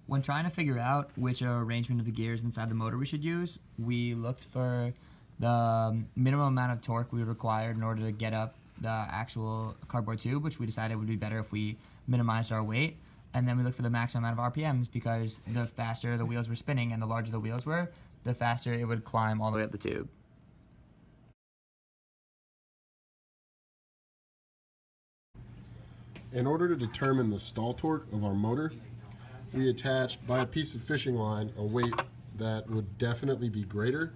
When trying to figure out which arrangement of the gears inside the motor we should use, we looked for the minimum amount of torque we required in order to get up the actual cardboard tube, which we decided would be better if we minimized our weight. And then we looked for the maximum amount of RPMs, because the faster the wheels were spinning and the larger the wheels were, the faster it would climb all the way up the tube. In order to determine the stall torque of our motor, we attached by a piece of fishing line a weight that would definitely be greater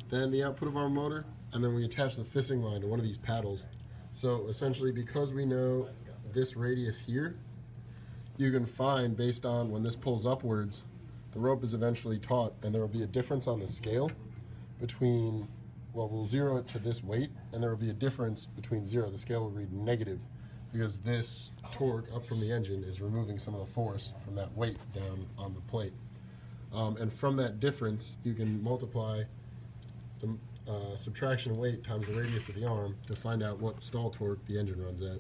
than the output of our motor, and then we attached the fishing line to one of these paddles. So essentially, because we know this radius here, you can find, based on when this pulls upwards, the rope is eventually taut, and there will be a difference on the scale between, well, we'll zero it to this weight, and there will be a difference between zero. The scale will read negative, because this torque up from the engine is removing some of the force from that weight down on the plate. And from that difference, you can multiply the subtraction weight times the radius of the arm to find out what stall torque the engine runs at.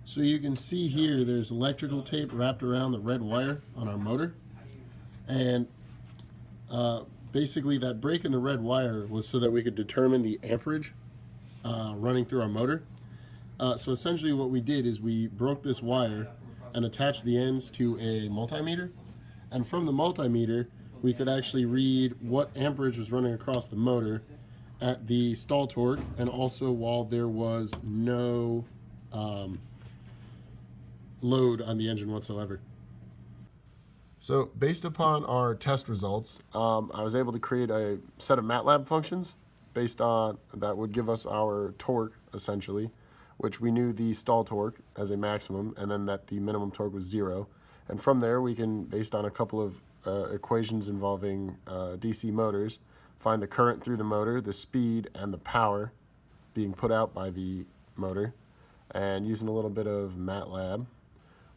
So you can see here there's electrical tape wrapped around the red wire on our motor. And basically that break in the red wire was so that we could determine the amperage running through our motor. So essentially what we did is we broke this wire and attached the ends to a multimeter, and from the multimeter we could actually read what amperage was running across the motor at the stall torque, and also while there was no load on the engine whatsoever. So based upon our test results, I was able to create a set of MATLAB functions based on that would give us our torque essentially, which we knew the stall torque as a maximum, and then that the minimum torque was 0. And from there, we can, based on a couple of equations involving DC motors, find the current through the motor, the speed, and the power being put out by the motor. And using a little bit of MATLAB,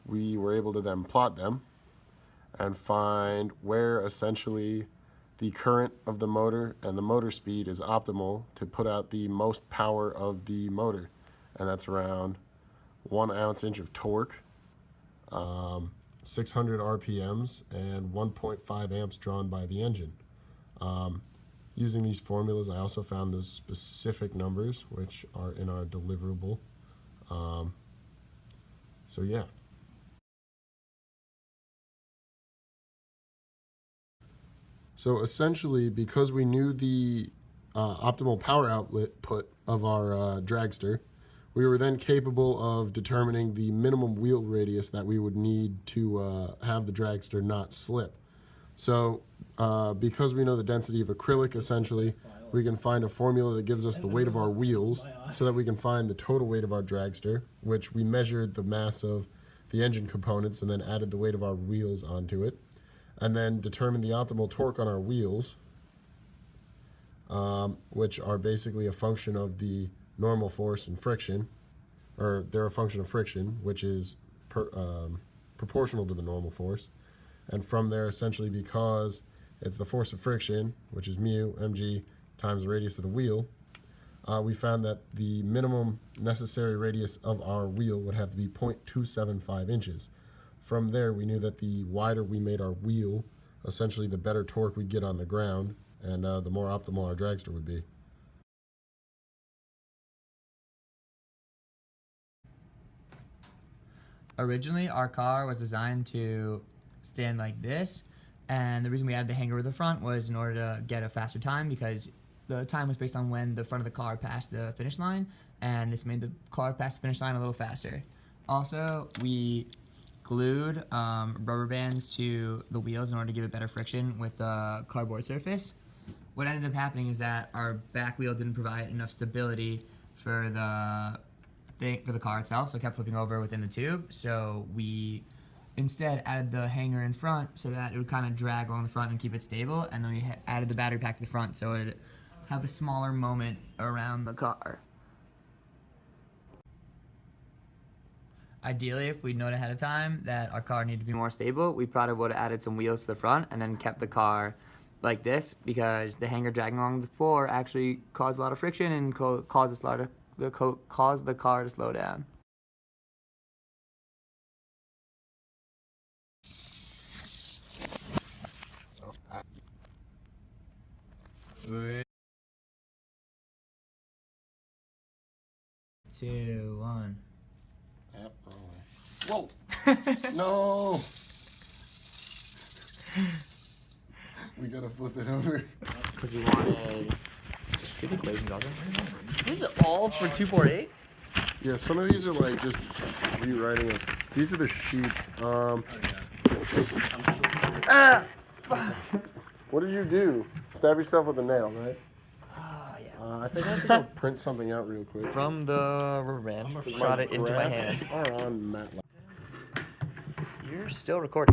we were able to then plot them and find where essentially the current of the motor and the motor speed is optimal to put out the most power of the motor. And that's around 1 ounce-inch of torque, 600 RPMs, and 1.5 amps drawn by the engine. Using these formulas, I also found the specific numbers, which are in our deliverable. So yeah. So essentially, because we knew the optimal power output of our dragster, we were then capable of determining the minimum wheel radius that we would need to have the dragster not slip. So because we know the density of acrylic, essentially, we can find a formula that gives us the weight of our wheels so that we can find the total weight of our dragster, which we measured the mass of the engine components and then added the weight of our wheels onto it, and then determine the optimal torque on our wheels, which are basically a function of the normal force and friction, or they're a function of friction, which is proportional to the normal force. And from there, essentially, because it's the force of friction, which is mu mg times the radius of the wheel, we found that the minimum necessary radius of our wheel would have to be 0.275 inches. From there, we knew that the wider we made our wheel, essentially the better torque we'd get on the ground, and the more optimal our dragster would be. Originally, our car was designed to stand like this, and the reason we added the hanger at the front was in order to get a faster time, because the time was based on when the front of the car passed the finish line, and this made the car pass the finish line a little faster. Also, we glued rubber bands to the wheels in order to give it better friction with the cardboard surface. What ended up happening is that our back wheel didn't provide enough stability for the car itself, so it kept flipping over within the tube. So we instead added the hanger in front so that it would kind of drag along the front and keep it stable, and then we added the battery pack to the front so it would have a smaller moment around the car. Ideally, if we'd known ahead of time that our car needed to be more stable, we probably would have added some wheels to the front and then kept the car like this, because the hanger dragging along the floor actually caused a lot of friction and caused the car to slow down. 3, 2, 1. Yep, wrong way. Whoa! No! We gotta flip it over. Because you wanted. Good equations also. This is all for 248? Yeah, some of these are like just rewriting it. These are the sheets. Ah! What did you do? Stab yourself with a nail, right? I think I'll print something out real quick. From the rubber band, shot it into my hand. Are on mat. You're still recording.